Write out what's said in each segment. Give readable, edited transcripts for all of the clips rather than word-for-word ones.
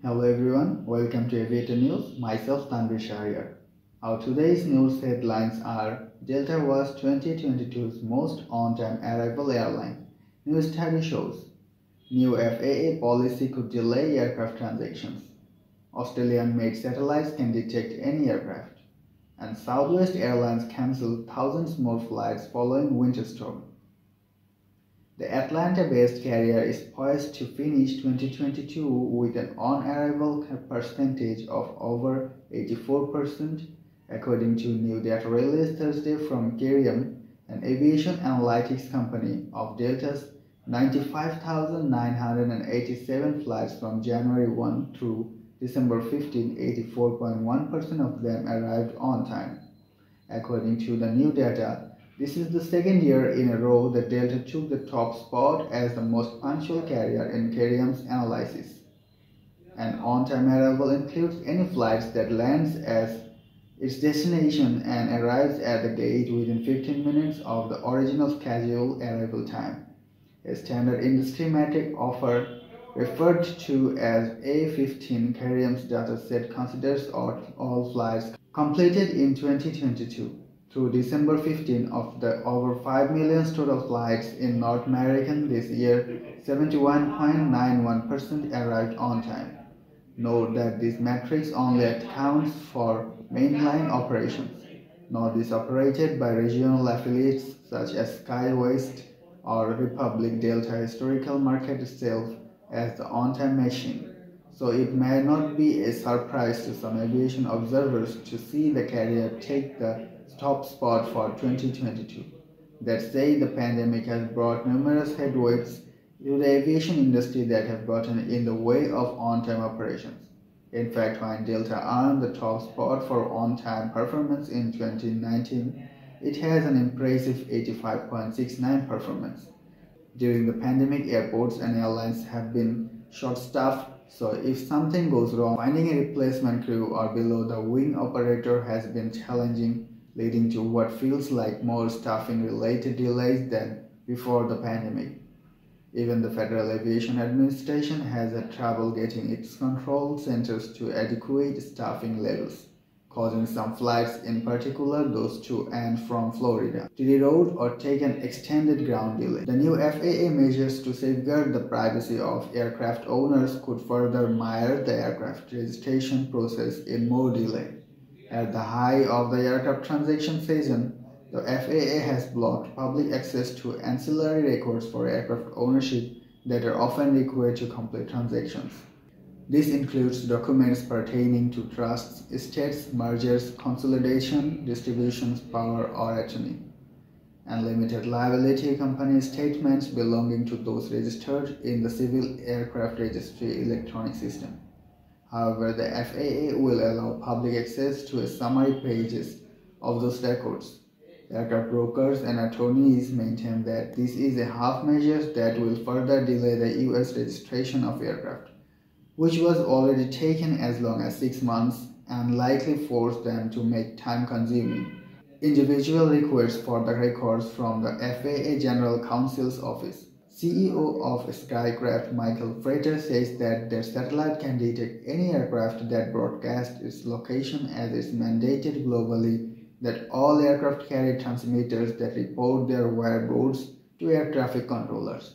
Hello everyone, welcome to Aviator News. Myself Tanvir Shahriar. Our today's news headlines are: Delta was 2022's most on-time arrival airline. New study shows new FAA policy could delay aircraft transactions. Australian-made satellites can detect any aircraft. And Southwest Airlines cancelled thousands more flights following winter storm. The Atlanta-based carrier is poised to finish 2022 with an on-arrival percentage of over 84%, according to new data released Thursday from Cerium, an aviation analytics company. Of Delta's 95,987 flights from January 1 through December 15, 84.1% of them arrived on time. According to the new data, this is the second year in a row that Delta took the top spot as the most punctual carrier in Cerium's analysis. An on-time arrival includes any flights that lands at its destination and arrives at the gate within 15 minutes of the original scheduled arrival time. A standard industry metric offer referred to as A15, Cerium's dataset considers all flights completed in 2022. Through December 15, of the over 5 million total flights in North America this year, 71.91% arrived on time. Note that this metric only accounts for mainline operations, not those operated by regional affiliates such as SkyWest or Republic. Delta historical market itself as the on-time machine, so it may not be a surprise to some aviation observers to see the carrier take the top spot for 2022. That said, the pandemic has brought numerous headwinds to the aviation industry that have gotten in the way of on-time operations. In fact, when Delta earned the top spot for on-time performance in 2019, it has an impressive 85.69 performance. During the pandemic, airports and airlines have been short-staffed, so if something goes wrong, finding a replacement crew or below the wing operator has been challenging, leading to what feels like more staffing-related delays than before the pandemic. Even the Federal Aviation Administration has had trouble getting its control centers to adequate staffing levels, causing some flights, in particular those to and from Florida, to reroute or take an extended ground delay. The new FAA measures to safeguard the privacy of aircraft owners could further mire the aircraft registration process in more delay. At the height of the aircraft transaction season, the FAA has blocked public access to ancillary records for aircraft ownership that are often required to complete transactions. This includes documents pertaining to trusts, estates, mergers, consolidation, distributions, power or attorney, and limited liability company statements belonging to those registered in the Civil Aircraft Registry electronic system. However, the FAA will allow public access to a summary pages of those records. Aircraft brokers and attorneys maintain that this is a half measure that will further delay the US registration of aircraft, which was already taken as long as 6 months, and likely force them to make time-consuming individual requests for the records from the FAA General Counsel's office. CEO of Skycraft Michael Frater says that their satellite can detect any aircraft that broadcasts its location, as is mandated globally that all aircraft carry transmitters that report their wireboards to air traffic controllers.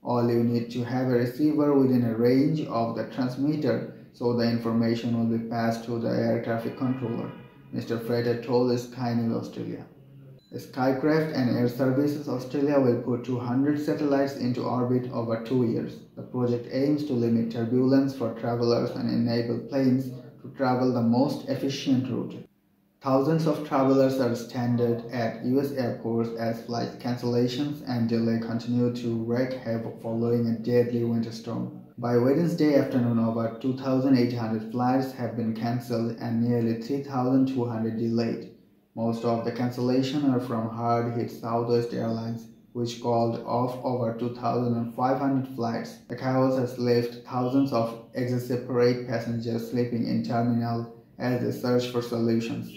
All you need to have a receiver within a range of the transmitter, so the information will be passed to the air traffic controller, Mr. Frater told Sky News Australia. Skycraft and Air Services Australia will put 200 satellites into orbit over 2 years. The project aims to limit turbulence for travelers and enable planes to travel the most efficient route. Thousands of travelers are stranded at US airports as flight cancellations and delay continue to wreak havoc following a deadly winter storm. By Wednesday afternoon, over 2,800 flights have been cancelled and nearly 3,200 delayed. Most of the cancellations are from hard-hit Southwest Airlines, which called off over 2,500 flights. The chaos has left thousands of exasperate passengers sleeping in terminals as they search for solutions.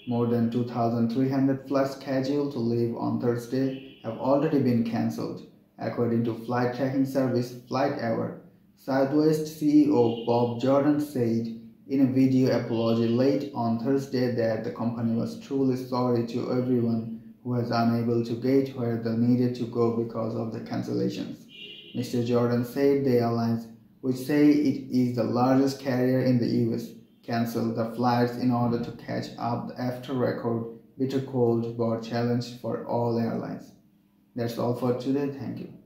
More than 2,300 flights scheduled to leave on Thursday have already been cancelled, according to flight tracking service FlightAware. Southwest CEO Bob Jordan said in a video apology late on Thursday that the company was truly sorry to everyone who was unable to get where they needed to go because of the cancellations. Mr. Jordan said the airlines, which say it is the largest carrier in the US, canceled the flights in order to catch up after record bitter cold brought challenge for all airlines. That's all for today. Thank you.